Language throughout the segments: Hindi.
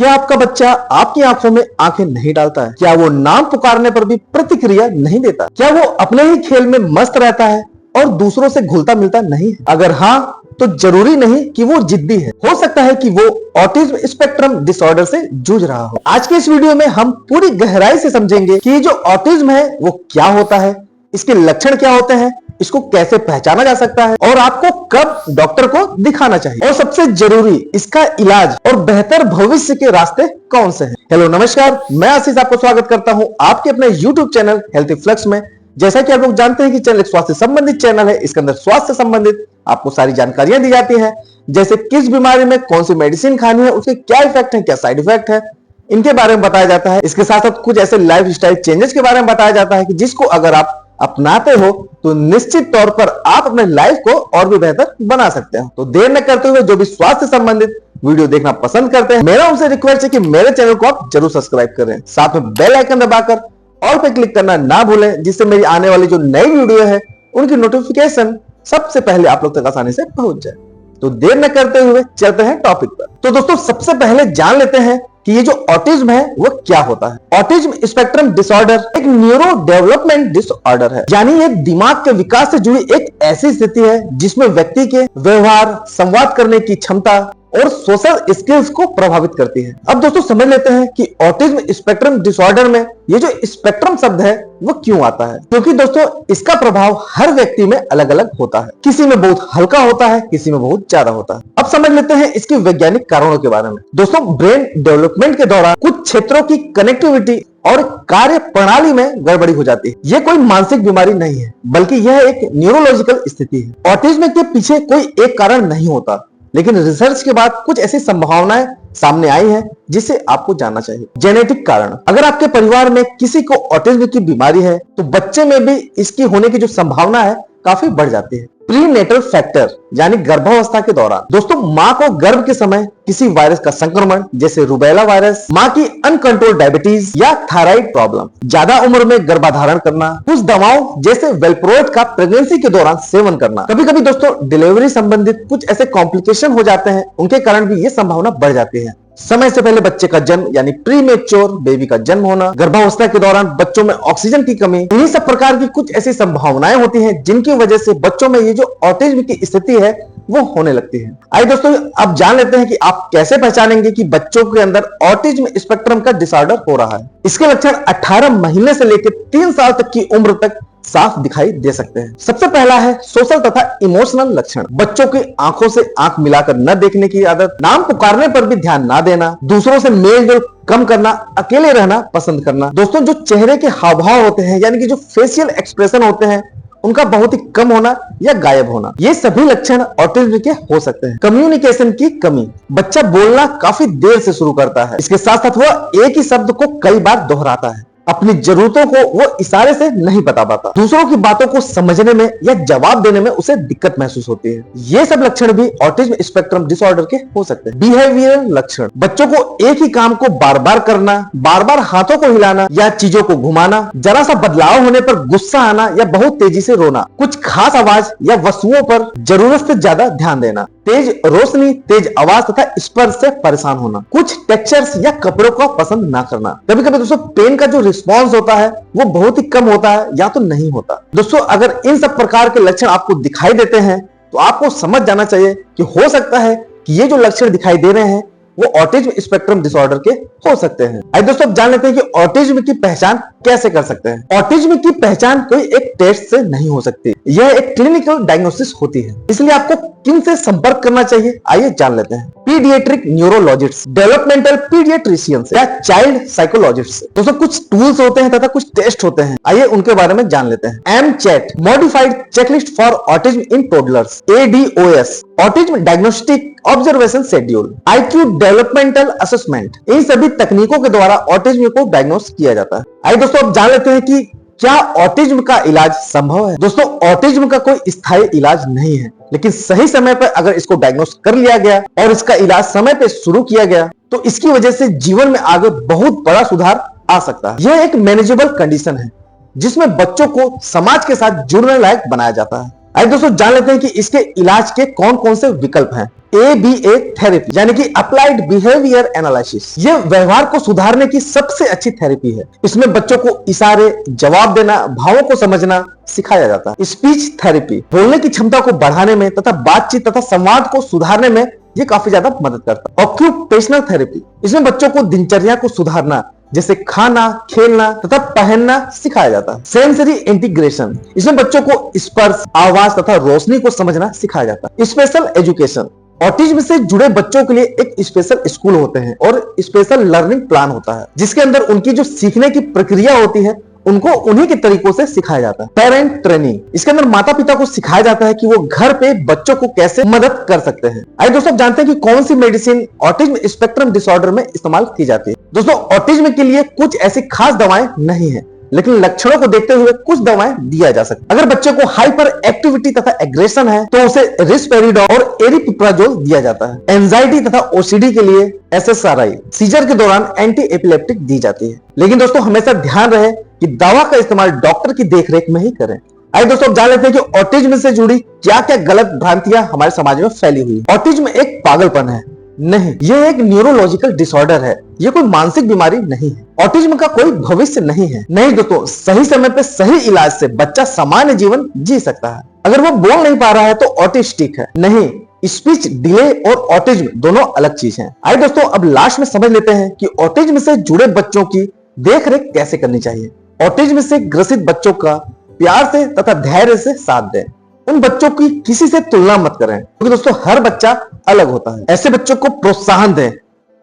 क्या आपका बच्चा आपकी आंखों में आंखें नहीं डालता है? क्या वो नाम पुकारने पर भी प्रतिक्रिया नहीं देता? क्या वो अपने ही खेल में मस्त रहता है और दूसरों से घुलता मिलता नहीं है? अगर हाँ, तो जरूरी नहीं कि वो जिद्दी है। हो सकता है कि वो ऑटिज्म स्पेक्ट्रम डिसऑर्डर से जूझ रहा हो। आज के इस वीडियो में हम पूरी गहराई से समझेंगे कि जो ऑटिज्म है वो क्या होता है, इसके लक्षण क्या होते हैं, इसको कैसे पहचाना जा सकता है और आपको कब डॉक्टर को दिखाना चाहिए, और सबसे जरूरी इसका इलाज और बेहतर भविष्य के रास्ते कौन से हैं। हेलो नमस्कार, मैं आशीष आपको स्वागत करता हूं आपके अपने यूट्यूब चैनल हेल्थी फ्लक्स में। जैसा कि आप लोग जानते हैं कि चैनल एक स्वास्थ्य संबंधित चैनल है। इसके अंदर स्वास्थ्य से संबंधित आपको सारी जानकारियां दी जाती है, जैसे किस बीमारी में कौन सी मेडिसिन खानी है, उसके क्या इफेक्ट है, क्या साइड इफेक्ट है, इनके बारे में बताया जाता है। इसके साथ साथ कुछ ऐसे लाइफ स्टाइल चेंजेस के बारे में बताया जाता है कि जिसको अगर आप अपनाते हो तो निश्चित तौर पर आप अपने लाइफ को और भी बेहतर बना सकते हैं। तो देर न करते हुए जो भी स्वास्थ्य संबंधित वीडियो देखना पसंद करते हैं, मेरा उनसे रिक्वेस्ट है कि मेरे चैनल को आप जरूर सब्सक्राइब करें, साथ में बेल आइकन दबाकर ऑल पे क्लिक करना ना भूलें, जिससे मेरी आने वाली जो नई वीडियो है उनकी नोटिफिकेशन सबसे पहले आप लोग तक आसानी से पहुंच जाए। तो देर न करते हुए चलते हैं टॉपिक पर। तो दोस्तों, सबसे पहले जान लेते हैं कि ये जो ऑटिज्म है वो क्या होता है। ऑटिज्म स्पेक्ट्रम डिसऑर्डर एक न्यूरो डेवलपमेंट डिसऑर्डर है, यानी ये दिमाग के विकास से जुड़ी एक ऐसी स्थिति है जिसमें व्यक्ति के व्यवहार, संवाद करने की क्षमता और सोशल स्किल्स को प्रभावित करती है। अब दोस्तों समझ लेते हैं कि ऑटिज्म स्पेक्ट्रम डिसऑर्डर में ये जो स्पेक्ट्रम शब्द है वो क्यों आता है, क्योंकि दोस्तों इसका प्रभाव हर व्यक्ति में अलग अलग होता है। किसी में बहुत हल्का होता है, किसी में बहुत ज्यादा होता है। अब समझ लेते हैं इसके वैज्ञानिक कारणों के बारे में। दोस्तों, ब्रेन डेवलपमेंट के दौरान कुछ क्षेत्रों की कनेक्टिविटी और कार्य प्रणाली में गड़बड़ी हो जाती है। यह कोई मानसिक बीमारी नहीं है, बल्कि यह एक न्यूरोलॉजिकल स्थिति है। ऑटिज्म के पीछे कोई एक कारण नहीं होता, लेकिन रिसर्च के बाद कुछ ऐसी संभावनाएं सामने आई हैं जिसे आपको जानना चाहिए। जेनेटिक कारण, अगर आपके परिवार में किसी को ऑटिज्म की बीमारी है तो बच्चे में भी इसकी होने की जो संभावना है काफी बढ़ जाती है। प्रीनेटल फैक्टर, यानी गर्भावस्था के दौरान दोस्तों मां को गर्भ के समय किसी वायरस का संक्रमण जैसे रूबेला वायरस, मां की अनकंट्रोल्ड डायबिटीज या थायराइड प्रॉब्लम, ज्यादा उम्र में गर्भाधारण करना, कुछ दवाओं जैसे वेल्प्रोएट का प्रेगनेंसी के दौरान सेवन करना, कभी कभी दोस्तों डिलीवरी संबंधित कुछ ऐसे कॉम्प्लिकेशन हो जाते हैं, उनके कारण भी ये संभावना बढ़ जाती है। समय से पहले बच्चे का जन्म यानी प्रीमेच्योर बेबी का जन्म होना, गर्भावस्था के दौरान बच्चों में ऑक्सीजन की कमी, इन्हीं सब प्रकार की कुछ ऐसी संभावनाएं होती हैं जिनकी वजह से बच्चों में ये जो ऑटिज्म की स्थिति है वो होने लगती है। आइए दोस्तों, अब जान लेते हैं कि आप कैसे पहचानेंगे कि बच्चों के अंदर ऑटिज्म स्पेक्ट्रम का डिसऑर्डर हो रहा है। इसके लक्षण 18 महीने से लेकर 3 साल तक की उम्र तक साफ दिखाई दे सकते हैं। सबसे पहला है सोशल तथा इमोशनल लक्षण। बच्चों की आंखों से आंख मिलाकर न देखने की आदत, नाम पुकारने पर भी ध्यान ना देना, दूसरों से मेल जोल कम करना, अकेले रहना पसंद करना। दोस्तों, जो चेहरे के हाव भाव होते हैं यानी कि जो फेशियल एक्सप्रेशन होते हैं उनका बहुत ही कम होना या गायब होना, ये सभी लक्षण ऑटिज्म के हो सकते हैं। कम्युनिकेशन की कमी, बच्चा बोलना काफी देर से शुरू करता है, इसके साथ साथ वह एक ही शब्द को कई बार दोहराता है, अपनी जरूरतों को वो इशारे से नहीं बता पाता, दूसरों की बातों को समझने में या जवाब देने में उसे दिक्कत महसूस होती है। ये सब लक्षण भी ऑटिज्म स्पेक्ट्रम डिसऑर्डर के हो सकते हैं। बिहेवियरल लक्षण, बच्चों को एक ही काम को बार बार करना, बार बार हाथों को हिलाना या चीजों को घुमाना, जरा सा बदलाव होने पर गुस्सा आना या बहुत तेजी से रोना, कुछ खास आवाज या वस्तुओं पर जरूरत से ज्यादा ध्यान देना, तेज रोशनी, तेज आवाज तथा स्पर्श से परेशान होना, कुछ टेक्सचर्स या कपड़ों को पसंद ना करना। कभी कभी दोस्तों पेन का जो रिस्पॉन्स होता है वो बहुत ही कम होता है या तो नहीं होता। दोस्तों, अगर इन सब प्रकार के लक्षण आपको दिखाई देते हैं तो आपको समझ जाना चाहिए कि हो सकता है कि ये जो लक्षण दिखाई दे रहे हैं वो ऑटिज्म स्पेक्ट्रम डिसऑर्डर के हो सकते हैं। आइए दोस्तों, अब जान लेते हैं कि ऑटिज्म की पहचान कैसे कर सकते हैं। ऑटिज्म की पहचान कोई एक टेस्ट से नहीं हो सकती, यह एक क्लिनिकल डायग्नोसिस होती है, इसलिए आपको किन से संपर्क करना चाहिए आइए जान लेते हैं। पीडियाट्रिक न्यूरोलॉजिस्ट, डेवलपमेंटल पीडियाट्रिशियंस या चाइल्ड साइकोलॉजिस्ट। दोस्तों, कुछ टूल्स होते हैं तथा कुछ टेस्ट होते हैं, आइए उनके बारे में जान लेते हैं। MCHAT, modified checklist for autism in toddlers, ADOS, autism diagnostic observation schedule, IQ developmental assessment, इन सभी तकनीकों के द्वारा ऑटिज्म को डायग्नोस किया जाता है। आइए दोस्तों, अब जान लेते हैं कि क्या ऑटिज्म का इलाज संभव है। दोस्तों, ऑटिज्म का कोई स्थायी इलाज नहीं है, लेकिन सही समय पर अगर इसको डायग्नोस कर लिया गया और इसका इलाज समय पर शुरू किया गया तो इसकी वजह से जीवन में आगे बहुत बड़ा सुधार आ सकता है। यह एक मैनेजेबल कंडीशन है जिसमें बच्चों को समाज के साथ जुड़ने लायक बनाया जाता है। आइए दोस्तों जान लेते हैं कि इसके इलाज के कौन कौन से विकल्प हैं। ABA थेरेपी यानी कि अप्लाइड बिहेवियर एनालिसिस, ये व्यवहार को सुधारने की सबसे अच्छी थेरेपी है। इसमें बच्चों को इशारे, जवाब देना, भावों को समझना सिखाया जाता है। स्पीच थेरेपी, बोलने की क्षमता को बढ़ाने में तथा बातचीत तथा संवाद को सुधारने में ये काफी ज्यादा मदद करता है। ऑक्यूपेशनल थेरेपी, इसमें बच्चों को दिनचर्या को सुधारना जैसे खाना, खेलना तथा पहनना सिखाया जाता है। सेंसरी इंटीग्रेशन, इसमें बच्चों को स्पर्श, आवाज तथा रोशनी को समझना सिखाया जाता है। स्पेशल एजुकेशन, ऑटिज्म से जुड़े बच्चों के लिए एक स्पेशल स्कूल होते हैं और स्पेशल लर्निंग प्लान होता है, जिसके अंदर उनकी जो सीखने की प्रक्रिया होती है उनको उन्हीं के तरीकों से सिखाया जाता है। पेरेंट ट्रेनिंग, इसके अंदर माता पिता को सिखाया जाता है कि वो घर पे बच्चों को कैसे मदद कर सकते हैं। आइए दोस्तों जानते हैं कि कौन सी मेडिसिन ऑटिज्म स्पेक्ट्रम डिसऑर्डर में इस्तेमाल की जाती है। दोस्तों ऑटिज्म के लिए कुछ ऐसी खास दवाएं नहीं है, लेकिन लक्षणों को देखते हुए कुछ दवाएं दिया जा सकता है। अगर बच्चे को हाइपर एक्टिविटी तथा एग्रेशन है तो उसे रिस्पेरिडोल और एरिपिप्राजोल दिया जाता है। एंजाइटी तथा ओसीडी के लिए SSRI, सीजर के दौरान एंटी एपिलेप्टिक दी जाती है। लेकिन दोस्तों हमेशा ध्यान रहे कि दवा का इस्तेमाल डॉक्टर की देखरेख में ही करें। आइए दोस्तों जान लेते हैं कि ऑटिज्म से जुड़ी क्या क्या गलत भ्रांतियां हमारे समाज में फैली हुई। ऑटिज्म एक पागलपन है? नहीं, यह एक न्यूरोलॉजिकल डिसऑर्डर है। यह कोई मानसिक बीमारी नहीं है। ऑटिज्म का कोई भविष्य नहीं है। नहीं दोस्तों, सही समय पे सही इलाज से बच्चा सामान्य जीवन जी सकता है। अगर वो बोल नहीं पा रहा है तो ऑटिस्टिक है। नहीं, स्पीच डिले और ऑटिज्म दोनों अलग चीज हैं। आइए दोस्तों अब लास्ट में समझ लेते हैं कि ऑटिज्म से जुड़े बच्चों की देखरेख कैसे करनी चाहिए। ऑटिज्म से ग्रसित बच्चों का प्यार से तथा धैर्य से साथ दें। उन बच्चों की किसी से तुलना मत करें, क्योंकि दोस्तों हर बच्चा अलग होता है। ऐसे बच्चों को प्रोत्साहन दें,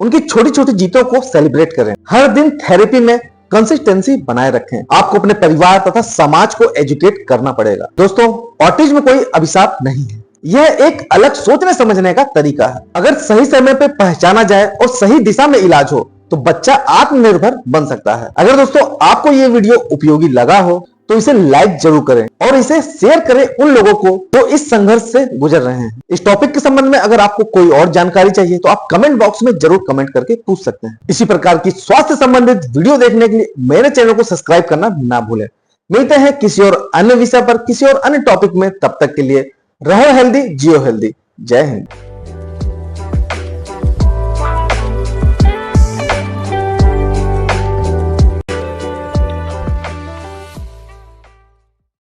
उनकी छोटी छोटी जीतों को सेलिब्रेट करें। हर दिन थेरेपी में कंसिस्टेंसी बनाए रखें। आपको अपने परिवार तथा समाज को एजुकेट करना पड़ेगा। दोस्तों ऑटिज्म कोई अभिशाप नहीं है, यह एक अलग सोचने समझने का तरीका है। अगर सही समय पे पहचाना जाए और सही दिशा में इलाज हो तो बच्चा आत्मनिर्भर बन सकता है। अगर दोस्तों आपको ये वीडियो उपयोगी लगा हो तो इसे लाइक जरूर करें और इसे शेयर करें उन लोगों को जो इस संघर्ष से गुजर रहे हैं। इस टॉपिक के संबंध में अगर आपको कोई और जानकारी चाहिए तो आप कमेंट बॉक्स में जरूर कमेंट करके पूछ सकते हैं। इसी प्रकार की स्वास्थ्य संबंधित वीडियो देखने के लिए मेरे चैनल को सब्सक्राइब करना ना भूलें। मिलते हैं किसी और अन्य विषय पर, किसी और अन्य टॉपिक में। तब तक के लिए रहो हेल्दी, जियो हेल्दी। जय हिंद।